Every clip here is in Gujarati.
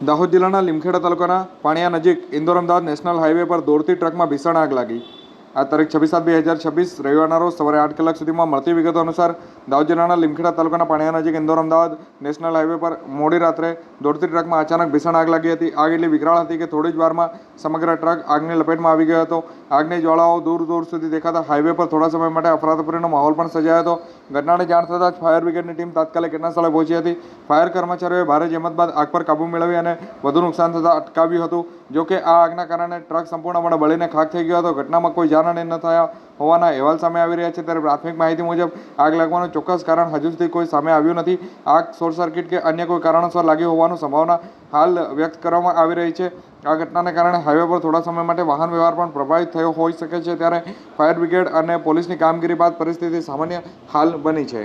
દાહોદ જિલ્લાના લીમખેડા તાલુકાના પાણિયા નજીક ઇન્દોર અમદાવાદ નેશનલ હાઈવે પર દોડતી ટ્રકમાં ભીષણ આગ લાગી। આ તારીખ 26/7/2026 રવિવારના રોજ સવારે 8 કલાક સુધીમાં મળતી વિગતો અનુસાર દાહોદ જિલ્લાના લીમખેડા તાલુકાના પાણિયા નજીક ઇન્દોર અમદાવાદ નેશનલ હાઈવે પર મોડી રાત્રે દોડતી ટ્રકમાં અચાનક ભીષણ આગ લાગી હતી। આગ એટલી વિકરાળ હતી કે થોડી જ વારમાં સમગ્ર ટ્રક આગની લપેટમાં આવી ગયો હતો। આગની જ્વાળાઓ દૂર દૂર સુધી દેખાતા હાઈવે પર થોડા સમય માટે અફરાતફરીનો માહોલ પણ સર્જાયો હતો। ઘટનાની જાણ થતાં જ ફાયર બ્રિગેડની ટીમ તાત્કાલિક ઘટનાસ્થળે પહોંચી હતી। ફાયર કર્મચારીઓએ ભારે જહેમત બાદ આગ પર કાબૂ મેળવી અને વધુ નુકસાન થતાં અટકાવ્યું હતું। જોકે આ આગના કારણે ટ્રક સંપૂર્ણપણે બળીને ખાક થઈ ગયો હતો। ઘટનામાં કોઈ જાનહાનિ ન થયા હોવાના અહેવાલ સામે આવી રહ્યા છે। ત્યારે પ્રાથમિક માહિતી મુજબ આગ લાગવાનું ચોક્કસ કારણ હજુ સુધી કોઈ સામે આવ્યું નથી। આગ શોર્ટ સર્કિટ કે અન્ય કોઈ કારણોસર લાગી હોવાની સંભાવના હાલ વ્યક્ત કરવામાં આવી રહી છે। આ ઘટનાને કારણે હાઈવે પર થોડા સમય માટે વાહન વ્યવહાર પણ પ્રભાવિત થયો હોઈ શકે છે। ત્યારે ફાયર બ્રિગેડ અને પોલીસની કામગીરી બાદ પરિસ્થિતિ સામાન્ય હાલ બની છે।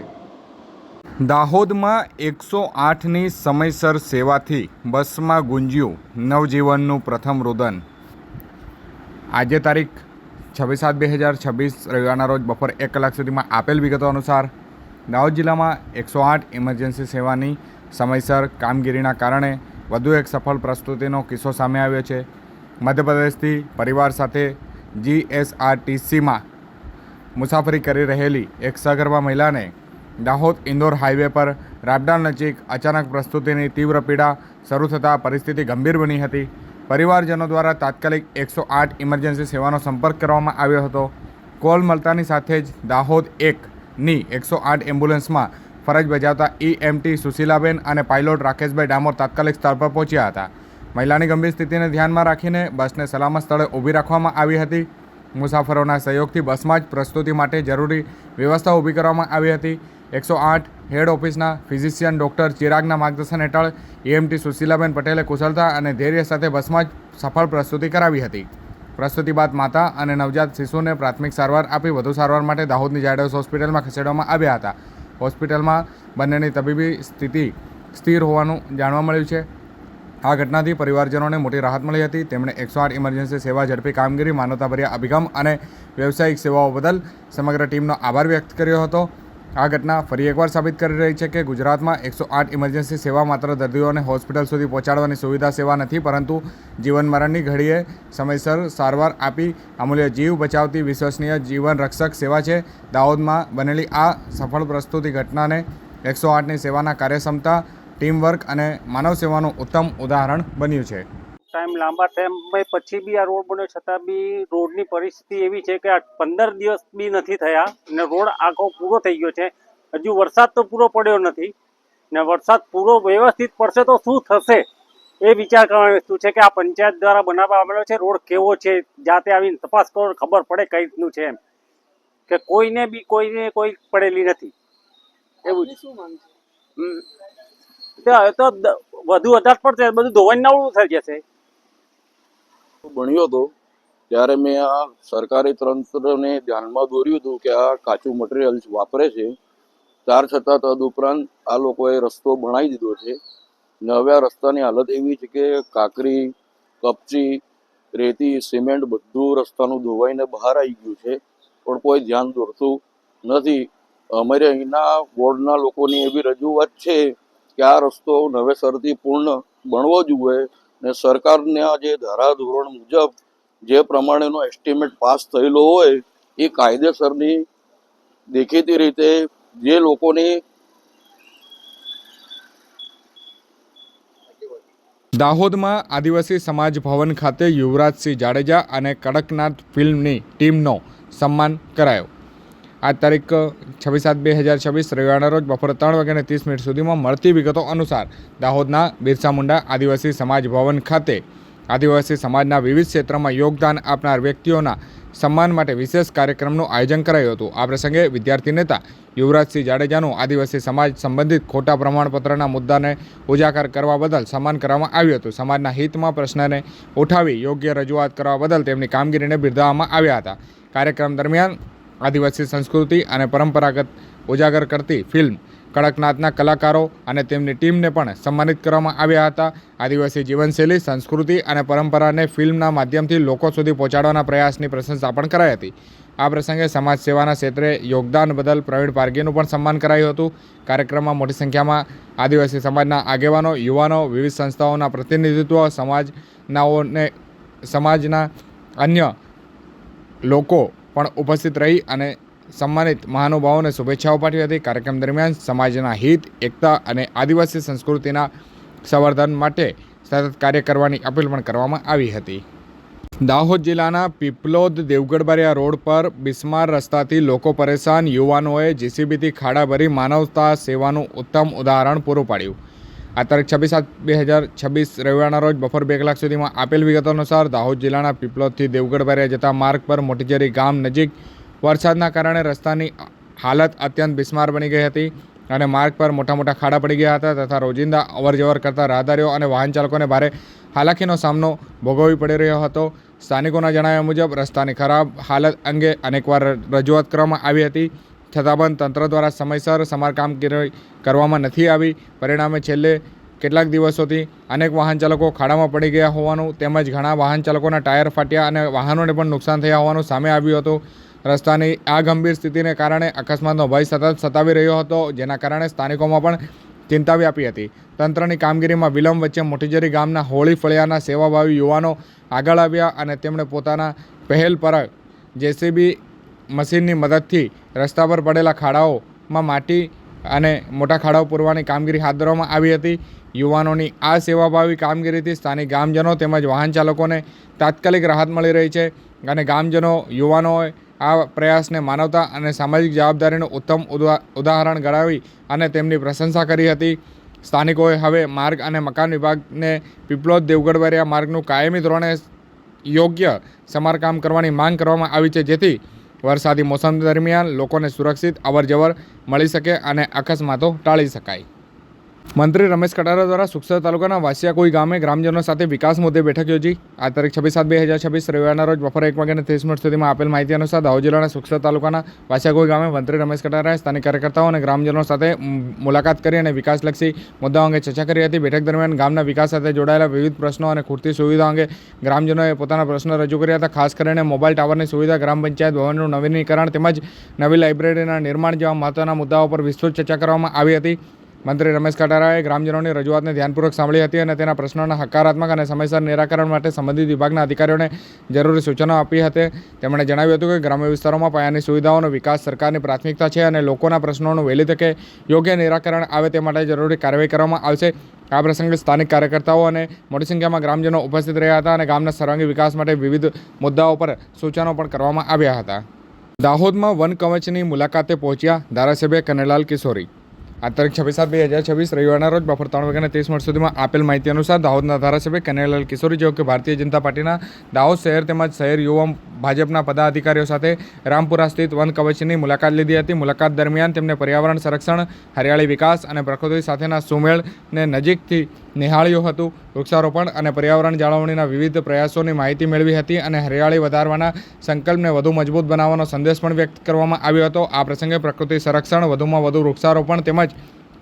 દાહોદમાં 108ની સમયસર સેવાથી બસમાં ગુંજ્યું નવજીવનનું પ્રથમ રુદન। આજે તારીખ 26/7/2026 રવિવારના રોજ બપોર 1 કલાક સુધીમાં આપેલ વિગતો અનુસાર દાહોદ જિલ્લામાં 108 ઇમરજન્સી સેવાની સમયસર કામગીરીના કારણે વધુ એક સફળ પ્રસ્તુતિનો કિસ્સો સામે આવ્યો છે। મધ્યપ્રદેશથી પરિવાર સાથે GSRTCમાં મુસાફરી કરી રહેલી એક સગર્ભા મહિલાને દાહોદ ઇન્દોર હાઈવે પર રાબડાલ નજીક અચાનક પ્રસ્તુતિની તીવ્ર પીડા શરૂ થતાં પરિસ્થિતિ ગંભીર બની હતી। પરિવારજનો દ્વારા તાત્કાલિક 108 ઇમરજન્સી સેવાનો સંપર્ક કરવામાં આવ્યો હતો। કોલ મળતાની સાથે જ દાહોદ 1ની 108 એમ્બ્યુલન્સમાં ફરજ બજાવતા EMT સુશીલાબેન અને પાયલોટ રાકેશભાઈ ડામોર તાત્કાલિક સ્થળ પર પહોંચ્યા હતા। મહિલાની ગંભીર સ્થિતિને ધ્યાનમાં રાખીને બસને સલામત સ્થળે ઊભી રાખવામાં આવી હતી। મુસાફરોના સહયોગથી બસમાં જ પ્રસ્તુતિ માટે જરૂરી વ્યવસ્થા ઊભી કરવામાં આવી હતી। 108 હેડ ઓફિસના ફિઝિશિયન ડૉક્ટર ચિરાગના માર્ગદર્શન હેઠળ EMT સુશીલાબેન પટેલે કુશળતા અને ધૈર્ય સાથે બસમાં જ સફળ પ્રસ્તુતિ કરાવી હતી। પ્રસ્તુતિ બાદ માતા અને નવજાત શિશુને પ્રાથમિક સારવાર આપી વધુ સારવાર માટે દાહોદની ઝાયડસ હોસ્પિટલમાં ખસેડવામાં આવ્યા હતા। હોસ્પિટલમાં બંનેની તબીબી સ્થિતિ સ્થિર હોવાનું જાણવા મળ્યું છે। આ ઘટનાથી પરિવારજનોને મોટી રાહત મળી હતી। તેમણે 108 ઇમરજન્સી સેવા ઝડપી કામગીરી માનવતાભર્યા અભિગમ અને વ્યવસાયિક સેવાઓ બદલ સમગ્ર ટીમનો આભાર વ્યક્ત કર્યો હતો। આ ઘટના ફરી એકવાર સાબિત કરી રહી છે કે ગુજરાતમાં 108 ઇમરજન્સી સેવા માત્ર દર્દીઓને હોસ્પિટલ સુધી પહોંચાડવાની સુવિધા સેવા નથી, પરંતુ જીવન મરણની ઘડીએ સમયસર સારવાર આપી અમૂલ્ય જીવ બચાવતી વિશ્વસનીય જીવન રક્ષક સેવા છે। દાહોદમાં બનેલી આ સફળ પ્રસ્તુતિ ઘટનાને 108ની સેવાના કાર્યક્ષમતા, ટીમવર્ક અને માનવ સેવાનું ઉત્તમ ઉદાહરણ બન્યું છે। ટાઈમ લાંબા સમય પછી બી આ રોડ બન્યો છતાં બી રોડની પરિસ્થિતિ એવી છે કે 15 દિવસ બી નથી થયા ને રોડ આખો પૂરો થઈ ગયો છે। હજુ વરસાદ તો પૂરો પડ્યો નથી ને વરસાદ પૂરો વ્યવસ્થિત પડશે તો શું થશે એ વિચાર કરવાની વસ્તુ છે કે આ પંચાયત દ્વારા બનાવવામાં આવેલો છે રોડ કેવો છે, જાતે આવીને તપાસ કરો ખબર પડે કઈ રીતનું છે એમ કે કોઈને કોઈ પડેલી નથી એવું તો વધુ વધારે પડશે બધું ધોવાઈને નવડું થઈ જશે। બન્યો હતો ત્યારે મેં આ સરકારી તંત્રને ધ્યાનમાં દોર્યું હતું કે આ કાચું મટીરિયલ વાપરે છે, ત્યાર છતાં તદુપરાંત આ લોકોએ રસ્તો બનાવી દીધો છે ને હવે આ રસ્તાની હાલત એવી છે કે કાંકરી, કપચી, રેતી, સિમેન્ટ બધું રસ્તાનું ધોવાઈને બહાર આવી ગયું છે, પણ કોઈ ધ્યાન દોરતું નથી। અમારે અહીંના વોર્ડના લોકોની એવી રજૂઆત છે કે આ રસ્તો નવેસરથી પૂર્ણ બનવો જોઈએ ને સરકારના જે ધારાધોરણ મુજબ જે પ્રમાણેનો એસ્ટિમેટ પાસ થયેલો હોય એ કાયદેસરની દેખીતી રીતે જે લોકોની દાહોદમાં આદિવાસી સમાજ ભવન ખાતે યુવરાજસિંહ જાડેજા અને કડકનાથ ફિલ્મની ટીમનો સન્માન કરાયો। આ તારીખ 26/7/2026 રવિવારના રોજ બપોરે 3:30 સુધીમાં મળતી વિગતો અનુસાર દાહોદના બિરસા મુંડા આદિવાસી સમાજ ભવન ખાતે આદિવાસી સમાજના વિવિધ ક્ષેત્રમાં યોગદાન આપનાર વ્યક્તિઓના સન્માન માટે વિશેષ કાર્યક્રમનું આયોજન કરાયું હતું। આ પ્રસંગે વિદ્યાર્થી નેતા યુવરાજસિંહ જાડેજાનું આદિવાસી સમાજ સંબંધિત ખોટા પ્રમાણપત્રના મુદ્દાને ઉજાગર કરવા બદલ સન્માન કરવામાં આવ્યું હતું। સમાજના હિતમાં પ્રશ્નને ઉઠાવી યોગ્ય રજૂઆત કરવા બદલ તેમની કામગીરીને બિરદાવવામાં આવ્યા હતા। કાર્યક્રમ દરમિયાન આદિવાસી સંસ્કૃતિ અને પરંપરાગત ઉજાગર કરતી ફિલ્મ કડકનાથના કલાકારો અને તેમની ટીમને પણ સન્માનિત કરવામાં આવ્યા હતા। આદિવાસી જીવનશૈલી, સંસ્કૃતિ અને પરંપરાને ફિલ્મના માધ્યમથી લોકો સુધી પહોંચાડવાના પ્રયાસની પ્રશંસા પણ કરાઈ હતી। આ પ્રસંગે સમાજ સેવાના ક્ષેત્રે યોગદાન બદલ પ્રવીણ પારગીનું પણ સન્માન કરાયું હતું. કાર્યક્રમમાં મોટી સંખ્યામાં આદિવાસી સમાજના આગેવાનો, યુવાનો, વિવિધ સંસ્થાઓના પ્રતિનિધિત્વ, સમાજના અન્ય લોકો પણ ઉપસ્થિત રહી અને સન્માનિત મહાનુભાવોને શુભેચ્છાઓ પાઠવી હતી. કાર્યક્રમ દરમિયાન સમાજના હિત, એકતા અને આદિવાસી સંસ્કૃતિના સંવર્ધન માટે સતત કાર્ય કરવાની અપીલ પણ કરવામાં આવી હતી. દાહોદ જિલ્લાના પીપલોદ દેવગઢબારિયા રોડ પર બિસ્માર રસ્તાથી લોકો પરેશાન, યુવાનોએ જેસીબીથી ખાડા ભરી માનવતા સેવાનું ઉત્તમ ઉદાહરણ પૂરું પાડ્યું. આ તારીખ 26/7/2026 રવિવારના રોજ બપોર 2 કલાક સુધીમાં આપેલ વિગતો અનુસાર દાહોદ જિલ્લાના પીપલોદથી દેવગઢબારિયા જતા માર્ગ પર મોટીજરી ગામ નજીક વરસાદના કારણે રસ્તાની હાલત અત્યંત બિસ્માર બની ગઈ હતી અને માર્ગ પર મોટા મોટા ખાડા પડી ગયા હતા તથા રોજિંદા અવરજવર કરતા રાહદારીઓ અને વાહન ચાલકોને ભારે હાલાકીનો સામનો ભોગવવી પડી રહ્યો હતો. સ્થાનિકોના જણાવ્યા મુજબ રસ્તાની ખરાબ હાલત અંગે અનેકવાર રજૂઆત કરવામાં આવી હતી, છતાં પણ તંત્ર દ્વારા સમયસર સમારકામ કરવામાં નથી આવી. પરિણામે છેલ્લે કેટલાક દિવસોથી અનેક વાહન ચાલકો ખાડામાં પડી ગયા હોવાનું તેમજ ઘણા વાહન ચાલકોના ટાયર ફાટ્યા અને વાહનોને પણ નુકસાન થયા હોવાનું સામે આવ્યું હતું. રસ્તાની આ ગંભીર સ્થિતિને કારણે અકસ્માતનો ભય સતત સતાવી રહ્યો હતો, જેના કારણે સ્થાનિકોમાં પણ ચિંતા વ્યાપી હતી. તંત્રની કામગીરીમાં વિલંબ વચ્ચે મોટીજરી ગામના હોળી ફળિયાના સેવાભાવી યુવાનો આગળ આવ્યા અને તેમણે પોતાના પહેલ પર જેસીબી મશીનની મદદથી રસ્તા પર પડેલા ખાડાઓમાં માટી અને મોટા ખાડાઓ પૂરવાની કામગીરી હાથ ધરવામાં આવી હતી. યુવાનોની આ સેવાભાવી કામગીરીથી સ્થાનિક ગામજનો તેમજ વાહન ચાલકોને તાત્કાલિક રાહત મળી રહી છે અને ગામજનો, યુવાનોએ આ પ્રયાસને માનવતા અને સામાજિક જવાબદારીનું ઉત્તમ ઉદાહરણ ગણાવી અને તેમની પ્રશંસા કરી હતી. સ્થાનિકોએ હવે માર્ગ અને મકાન વિભાગને પીપલોદ દેવગઢબારિયા માર્ગનું કાયમી ધોરણે યોગ્ય સમારકામ કરવાની માંગ કરવામાં આવી છે, જેથી વરસાદી મોસમ દરમિયાન લોકોને સુરક્ષિત અવરજવર મળી શકે અને અકસ્માતો ટાળી શકાય. મંત્રી રમેશ કટારા દ્વારા સુખસર તાલુકાના વાસિયાકોઈ ગામે ગ્રામજનો સાથે વિકાસ મુદ્દે બેઠક યોજી. આ તારીખ 26/7/2026 રવિવારના રોજ બપોરે 1:30 સુધીમાં આપેલ માહિતી અનુસાર દાહોદ જિલ્લાના સુખસર તાલુકાના વાસિયાકોઈ ગામે મંત્રી રમેશ કટારાએ સ્થાનિક કાર્યકર્તાઓ અને ગ્રામજનો સાથે મુલાકાત કરી અને વિકાસલક્ષી મુદ્દાઓ અંગે ચર્ચા કરી હતી. બેઠક દરમિયાન ગામના વિકાસ સાથે જોડાયેલા વિવિધ પ્રશ્નો અને ખૂટતી સુવિધાઓ અંગે ગ્રામજનોએ પોતાના પ્રશ્નો રજૂ કર્યા હતા. ખાસ કરીને મોબાઈલ ટાવરની સુવિધા, ગ્રામ પંચાયત ભવનનું નવીનીકરણ તેમજ નવી લાઇબ્રેરીના નિર્માણ જેવા મહત્વના મુદ્દાઓ પર વિસ્તૃત ચર્ચા કરવામાં આવી હતી. મંત્રી રમેશ કટારાએ ગ્રામજનોની રજૂઆતને ધ્યાનપૂર્વક સાંભળી હતી અને તેના પ્રશ્નોના હકારાત્મક અને સમયસર નિરાકરણ માટે સંબંધિત વિભાગના અધિકારીઓને જરૂરી સૂચનો આપી હતી. તેમણે જણાવ્યું હતું કે ગ્રામ્ય વિસ્તારોમાં પાયાની સુવિધાઓનો વિકાસ સરકારની પ્રાથમિકતા છે અને લોકોના પ્રશ્નોનું વહેલી તકે યોગ્ય નિરાકરણ આવે તે માટે જરૂરી કાર્યવાહી કરવામાં આવશે. આ પ્રસંગે સ્થાનિક કાર્યકર્તાઓ અને મોટી સંખ્યામાં ગ્રામજનો ઉપસ્થિત રહ્યા હતા અને ગામના સર્વાંગી વિકાસ માટે વિવિધ મુદ્દાઓ પર સૂચનો પણ કરવામાં આવ્યા હતા. દાહોદમાં વન કવચની મુલાકાતે પહોંચ્યા ધારાસભ્ય કનૈયાલાલ કિશોરી. આ તારીખ 26/7/2026 રવિવારના રોજ બપોર 3:30 સુધીમાં આપેલ માહિતી અનુસાર દાહોદના ધારાસભ્ય કનૈયાલાલ કિશોરી, જેઓ કે ભારતીય જનતા પાર્ટીના દાહોદ શહેર તેમજ શહેર યુવા ભાજપના પદાધિકારીઓ સાથે રામપુરા સ્થિત વન કવચની મુલાકાત લીધી હતી. મુલાકાત દરમિયાન તેમને પર્યાવરણ સંરક્ષણ, હરિયાળી વિકાસ અને પ્રકૃતિ સાથેના સુમેળને નજીકથી નિહાળ્યું હતું. વૃક્ષારોપણ અને પર્યાવરણ જાળવણીના વિવિધ પ્રયાસોની માહિતી મેળવી હતી અને હરિયાળી વધારવાના સંકલ્પને વધુ મજબૂત બનાવવાનો સંદેશ પણ વ્યક્ત કરવામાં આવ્યો હતો. આ પ્રસંગે પ્રકૃતિ સંરક્ષણ, વધુમાં વધુ વૃક્ષારોપણ તેમજ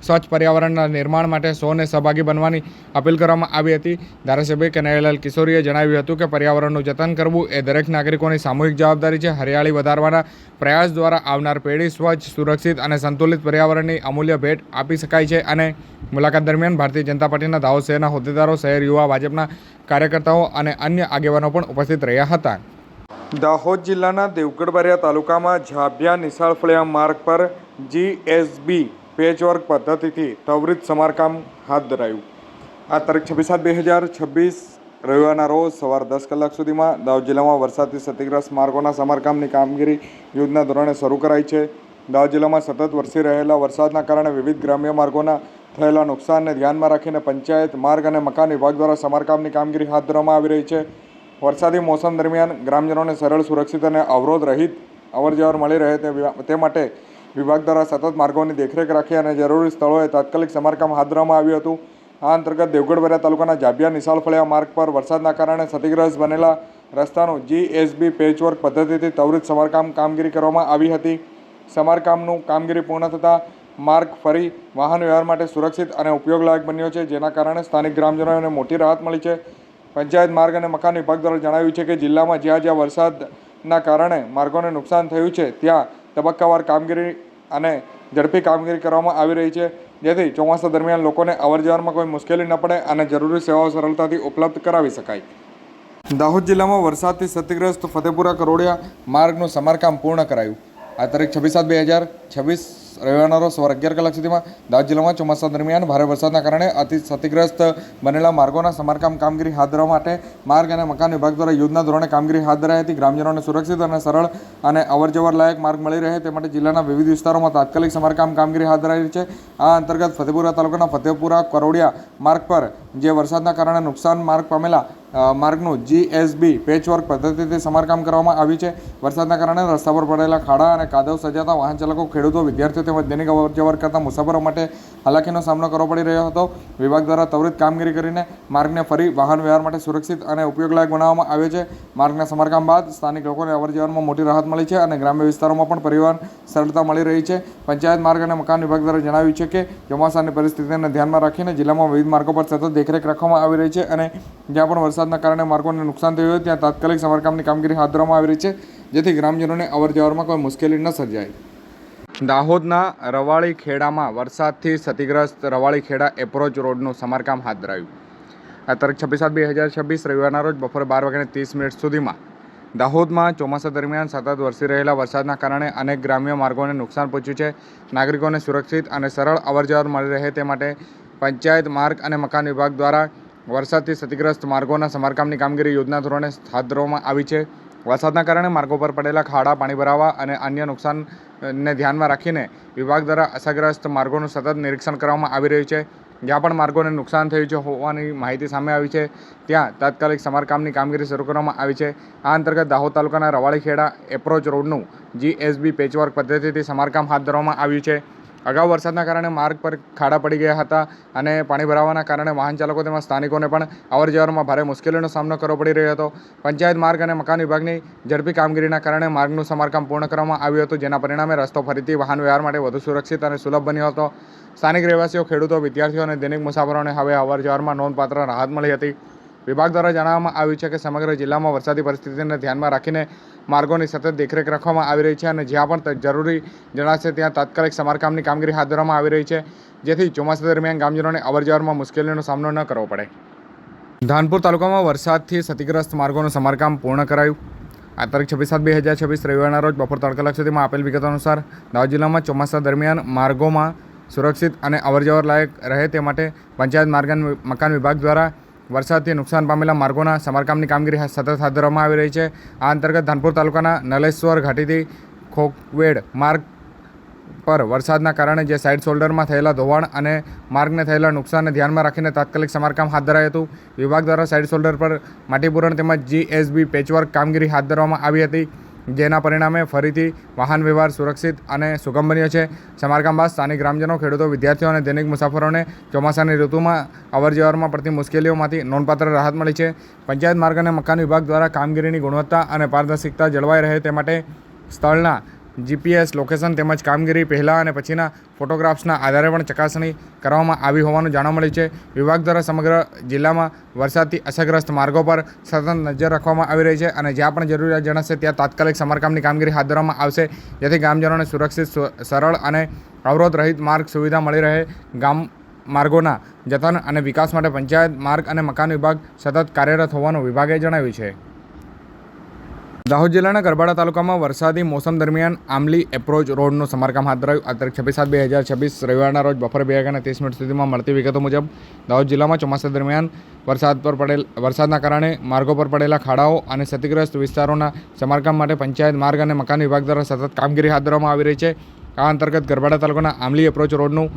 સ્વચ્છ પર્યાવરણના નિર્માણ માટે સૌને સહભાગી બનવાની અપીલ કરવામાં આવી હતી. ધારાસભ્ય કનૈયાલાલ કિશોરીએ જણાવ્યું હતું કે પર્યાવરણનું જતન કરવું એ દરેક નાગરિકોની સામૂહિક જવાબદારી છે. હરિયાળી વધારવાના પ્રયાસ દ્વારા આવનાર પેઢી સ્વચ્છ, સુરક્ષિત અને સંતુલિત પર્યાવરણની અમૂલ્ય ભેટ આપી શકાય છે. અને મુલાકાત દરમિયાન ભારતીય જનતા પાર્ટીના દાહોદ શહેરના હોદ્દેદારો, શહેર યુવા ભાજપના કાર્યકર્તાઓ અને અન્ય આગેવાનો પણ ઉપસ્થિત રહ્યા હતા. દાહોદ જિલ્લાના દેવગઢબારિયા તાલુકામાં ઝાભિયા નિશાળ ફળિયા માર્ગ પર GSB પેચવર્ક પદ્ધતિથી ત્વરિત સમારકામ હાથ ધરાયું. આ તારીખ 26/7/2026 રવિવારના રોજ સવારે 10 કલાક સુધીમાં દાહોદ જિલ્લામાં વરસાદથી ક્ષતિગ્રસ્ત માર્ગોના સમારકામની કામગીરી યુદ્ધના ધોરણે શરૂ કરાઈ છે. દાહોદ જિલ્લામાં સતત વરસી રહેલા વરસાદના કારણે વિવિધ ગ્રામ્ય માર્ગોના થયેલા નુકસાનને ધ્યાનમાં રાખીને પંચાયત, માર્ગ અને મકાન વિભાગ દ્વારા સમારકામની કામગીરી હાથ ધરવામાં આવી રહી છે. વરસાદી મોસમ દરમિયાન ગ્રામજનોને સરળ, સુરક્ષિત અને અવરોધ રહિત અવરજવર મળી રહે તે માટે વિભાગ દ્વારા સતત માર્ગોની દેખરેખ રાખી અને જરૂરી સ્થળોએ તાત્કાલિક સમારકામ હાથ ધરવામાં આવ્યું હતું. આ અંતર્ગત દેવગઢબારિયા તાલુકાના ઝાભિયા નિશાળ ફળિયા માર્ગ પર વરસાદના કારણે ક્ષતિગ્રસ્ત બનેલા રસ્તાનું GSB પેચવર્ક પદ્ધતિથી ત્વરિત સમારકામ કામગીરી કરવામાં આવી હતી. સમારકામનું કામગીરી પૂર્ણ થતાં માર્ગ ફરી વાહન વ્યવહાર માટે સુરક્ષિત અને ઉપયોગલાયક બન્યો છે, જેના કારણે સ્થાનિક ગ્રામજનોને મોટી રાહત મળી છે. પંચાયત, માર્ગ અને મકાન વિભાગ દ્વારા જણાવ્યું છે કે જિલ્લામાં જ્યાં જ્યાં વરસાદ વરસાદના કારણે માર્ગોને નુકસાન થયું છે ત્યાં તબક્કાવાર કામગીરી અને ઝડપી કામગીરી કરવામાં આવી રહી છે, જેથી ચોમાસા દરમિયાન લોકોને અવરજવરમાં કોઈ મુશ્કેલી ન પડે અને જરૂરી સેવાઓ સરળતાથી ઉપલબ્ધ કરાવી શકાય. દાહોદ જિલ્લામાં વરસાદથી ક્ષતિગ્રસ્ત ફતેપુરા કરોડિયા માર્ગનું સમારકામ પૂર્ણ કરાયું. આ તારીખ 26/7/2026 રવિવારના રોજ સવારે 11 કલાક સુધીમાં દાહોદ જિલ્લામાં ચોમાસા દરમિયાન ભારે વરસાદના કારણે અતિ ક્ષતિગ્રસ્ત બનેલા માર્ગોના સમારકામ કામગીરી હાથ ધરવા માટે માર્ગ અને મકાન વિભાગ દ્વારા યુદ્ધના ધોરણે કામગીરી હાથ ધરાઈ હતી. ગ્રામજનોને સુરક્ષિત અને સરળ અને અવરજવર લાયક માર્ગ મળી રહે તે માટે જિલ્લાના વિવિધ વિસ્તારોમાં તાત્કાલિક સમારકામ કામગીરી હાથ ધરાઈ છે. આ અંતર્ગત ફતેપુરા તાલુકાના ફતેપુરા કરોડિયા માર્ગ પર જે વરસાદના કારણે નુકસાન માર્ગ પામેલા માર્ગનું GSB પેચવર્ક પદ્ધતિથી સમારકામ કરવામાં આવ્યું છે. વરસાદના કારણે રસ્તા પર પડેલા ખાડા અને કાદવ સર્જાતા વાહન ચાલકો, ખેડૂતો, વિદ્યાર્થીઓ તેમજ દૈનિક અવરજવર કરતા મુસાફરો માટે હાલાકીનો સામનો કરવો પડી રહ્યો હતો. વિભાગ દ્વારા ત્વરિત કામગીરી કરીને માર્ગને ફરી વાહન વ્યવહાર માટે સુરક્ષિત અને ઉપયોગલાયક બનાવવામાં આવ્યો છે. માર્ગના સમારકામ બાદ સ્થાનિક લોકોને અવરજવરમાં મોટી રાહત મળી છે અને ગ્રામ્ય વિસ્તારોમાં પણ પરિવહન સરળતા મળી રહી છે. પંચાયત માર્ગ અને મકાન વિભાગ દ્વારા જણાવ્યું છે કે ચોમાસાની પરિસ્થિતિને ધ્યાનમાં રાખીને જિલ્લામાં વિવિધ માર્ગો પર સતત દેખરેખ રાખવામાં આવી રહી છે અને જ્યાં પણ વરસાદના કારણે માર્ગોને નુકસાન થયું હોય ત્યાં તાત્કાલિક સમારકામની કામગીરી હાથ ધરવામાં આવી રહી છે, જેથી ગ્રામજનોને અવરજવરમાં કોઈ મુશ્કેલી ન સર્જાય. દાહોદના રવાળી ખેડામાં વરસાદથી ક્ષતિગ્રસ્ત રવાળી ખેડા એપ્રોચ રોડનું સમારકામ હાથ ધરાયું. આ તારીખ 26/7/2026 રવિવારના રોજ બપોરે 12:30 સુધીમાં દાહોદમાં ચોમાસા દરમિયાન સતત વરસી રહેલા વરસાદના કારણે અનેક ગ્રામ્ય માર્ગોને નુકસાન પહોંચ્યું છે. નાગરિકોને સુરક્ષિત અને સરળ અવરજવર મળી રહે તે માટે પંચાયત માર્ગ અને મકાન વિભાગ દ્વારા વરસાદથી ક્ષતિગ્રસ્ત માર્ગોના સમારકામની કામગીરી યોજના ધોરણે હાથ ધરવામાં આવી છે. વરસાદના કારણે માર્ગો પર પડેલા ખાડા, પાણી ભરાવા અને અન્ય નુકસાનને ધ્યાનમાં રાખીને વિભાગ દ્વારા અસરગ્રસ્ત માર્ગોનું સતત નિરીક્ષણ કરવામાં આવી રહ્યું છે. જ્યાં પણ માર્ગોને નુકસાન થયું છે હોવાની માહિતી સામે આવી છે ત્યાં તાત્કાલિક સમારકામની કામગીરી શરૂ કરવામાં આવી છે. આ અંતર્ગત દાહોદ તાલુકાના રવાળી ખેડા એપ્રોચ રોડનું GSB પેચવર્ક પદ્ધતિથી સમારકામ હાથ ધરવામાં આવ્યું છે. અગાઉ વરસાદના કારણે માર્ગ પર ખાડા પડી ગયા હતા અને પાણી ભરાવાના કારણે વાહન ચાલકો તેમજ સ્થાનિકોને પણ અવરજવરમાં ભારે મુશ્કેલીનો સામનો કરવો પડી રહ્યો હતો. પંચાયત માર્ગ અને મકાન વિભાગની ઝડપી કામગીરીના કારણે માર્ગનું સમારકામ પૂર્ણ કરવામાં આવ્યું હતું, જેના પરિણામે રસ્તો ફરીથી વાહન વ્યવહાર માટે વધુ સુરક્ષિત અને સુલભ બન્યો હતો. સ્થાનિક રહેવાસીઓ, ખેડૂતો, વિદ્યાર્થીઓ અને દૈનિક મુસાફરોને હવે અવરજવરમાં નોંધપાત્ર રાહત મળી હતી. વિભાગ દ્વારા જણાવવામાં આવ્યું છે કે સમગ્ર જિલ્લામાં વરસાદી પરિસ્થિતિને ધ્યાનમાં રાખીને માર્ગોની સતત દેખરેખ રાખવામાં આવી રહી છે અને જ્યાં પણ જરૂરી જણાશે ત્યાં તાત્કાલિક સમારકામની કામગીરી હાથ ધરવામાં આવી રહી છે, જેથી ચોમાસા દરમિયાન ગામજનોને અવરજવરમાં મુશ્કેલીનો સામનો ન કરવો પડે. ધાનપુર તાલુકામાં વરસાદથી ક્ષતિગ્રસ્ત માર્ગોનું સમારકામ પૂર્ણ કરાયું. આ તારીખ 26/7/2026 રવિવારના રોજ બપોર 3 કલાક સુધીમાં આપેલ વિગતો અનુસાર દાહોદ જિલ્લામાં ચોમાસા દરમિયાન માર્ગોમાં સુરક્ષિત અને અવરજવર લાયક રહે તે માટે પંચાયત માર્ગ અને મકાન વિભાગ દ્વારા વરસાદથી નુકસાન પામેલા માર્ગોના સમારકામની કામગીરી સતત હાથ ધરવામાં આવી રહી છે. આ અંતર્ગત ધાનપુર તાલુકાના નલેશ્વર ઘાટીથી ખોકવેડ માર્ગ પર વરસાદના કારણે જે સાઇડ શોલ્ડરમાં થયેલા ધોવાણ અને માર્ગને થયેલા નુકસાનને ધ્યાનમાં રાખીને તાત્કાલિક સમારકામ હાથ ધરાયું હતું. વિભાગ દ્વારા સાઇડ શોલ્ડર પર માટીપૂરણ તેમજ GSB પેચવર્ક કામગીરી હાથ ધરવામાં આવી હતી, જેના પરિણામે ફરીથી વાહન વ્યવહાર સુરક્ષિત અને સુગમ બન્યો છે. સમારકામ બાદ સ્થાનિક ગ્રામજનો, ખેડૂતો, વિદ્યાર્થીઓ અને દૈનિક મુસાફરોને ચોમાસાની ઋતુમાં અવરજવરમાં પડતી મુશ્કેલીઓમાંથી નોંધપાત્ર રાહત મળી છે. પંચાયત માર્ગ અને મકાન વિભાગ દ્વારા કામગીરીની ગુણવત્તા અને પારદર્શિકતા જળવાઈ રહે તે માટે સ્થળના GPS લોકેશન તેમજ કામગીરી પહેલાં અને પછીના ફોટોગ્રાફ્સના આધારે પણ ચકાસણી કરવામાં આવી હોવાનું જાણવા મળ્યું છે. વિભાગ દ્વારા સમગ્ર જિલ્લામાં વરસાદથી અસરગ્રસ્ત માર્ગો પર સતત નજર રાખવામાં આવી રહી છે અને જ્યાં પણ જરૂરિયાત જણાશે ત્યાં તાત્કાલિક સમારકામની કામગીરી હાથ ધરવામાં આવશે, જેથી ગામજનોને સુરક્ષિત, સરળ અને અવરોધ રહિત માર્ગ સુવિધા મળી રહે. ગામ માર્ગોના જતન અને વિકાસ માટે પંચાયત માર્ગ અને મકાન વિભાગ સતત કાર્યરત હોવાનું વિભાગે જણાવ્યું છે. દાહોદ જિલ્લાના ગરબાડા તાલુકામાં વરસાદી મોસમ દરમિયાન આમલી એપ્રોચ રોડનું સમારકામ હાથ ધરાયું. આ તારીખ 26/7/2026 રવિવારના રોજ બપોરે 2:30 સુધીમાં મળતી વિગતો મુજબ દાહોદ જિલ્લામાં ચોમાસા દરમિયાન વરસાદના કારણે માર્ગો પર પડેલા ખાડાઓ અને ક્ષતિગ્રસ્ત વિસ્તારોના સમારકામ માટે પંચાયત માર્ગ અને મકાન વિભાગ દ્વારા સતત કામગીરી હાથ ધરવામાં આવી રહી છે. આ અંતર્ગત ગરબાડા તાલુકાના આમલી એપ્રોચ રોડનું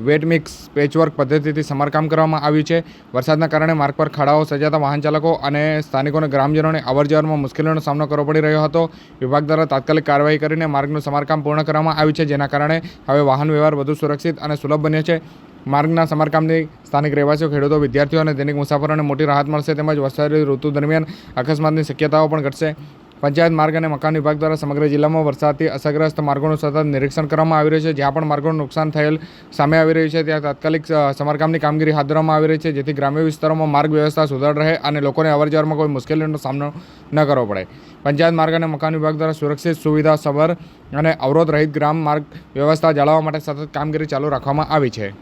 વેટ મિક્સ પેચવર્ક પદ્ધતિથી સમારકામ કરવામાં આવ્યું છે. વરસાદના કારણે માર્ગ પર ખાડાઓ સર્જાતા વાહન ચાલકો અને સ્થાનિકોને ગ્રામજનોને અવરજવરમાં મુશ્કેલીનો સામનો કરવો પડી રહ્યો હતો. વિભાગ દ્વારા તાત્કાલિક કાર્યવાહી કરીને માર્ગનું સમારકામ પૂર્ણ કરવામાં આવ્યું છે, જેના કારણે હવે વાહન વ્યવહાર વધુ સુરક્ષિત અને સુલભ બન્યો છે. માર્ગના સમારકામની સ્થાનિક રહેવાસીઓ, ખેડૂતો, વિદ્યાર્થીઓ અને દૈનિક મુસાફરોને મોટી રાહત મળશે તેમજ વરસાદી ઋતુ દરમિયાન અકસ્માતની શક્યતાઓ પણ ઘટશે. પંચાયત માર્ગ અને મકાન વિભાગ દ્વારા સમગ્ર જિલ્લામાં વરસાદથી અસરગ્રસ્ત માર્ગોનું સતત નિરીક્ષણ કરવામાં આવી રહ્યું છે. જ્યાં પણ માર્ગોનું નુકસાન થયેલ સામે આવી રહ્યું છે ત્યાં તાત્કાલિક સમારકામની કામગીરી હાથ ધરવામાં આવી રહી છે, જેથી ગ્રામ્ય વિસ્તારોમાં માર્ગ વ્યવસ્થા સુદૃઢ રહે અને લોકોને અવરજવરમાં કોઈ મુશ્કેલીનો સામનો ન કરવો પડે. પંચાયત માર્ગ અને મકાન વિભાગ દ્વારા સુરક્ષિત, સુવિધાસભર અને અવરોધ રહિત ગ્રામ માર્ગ વ્યવસ્થા જાળવવા માટે સતત કામગીરી ચાલુ રાખવામાં આવી છે.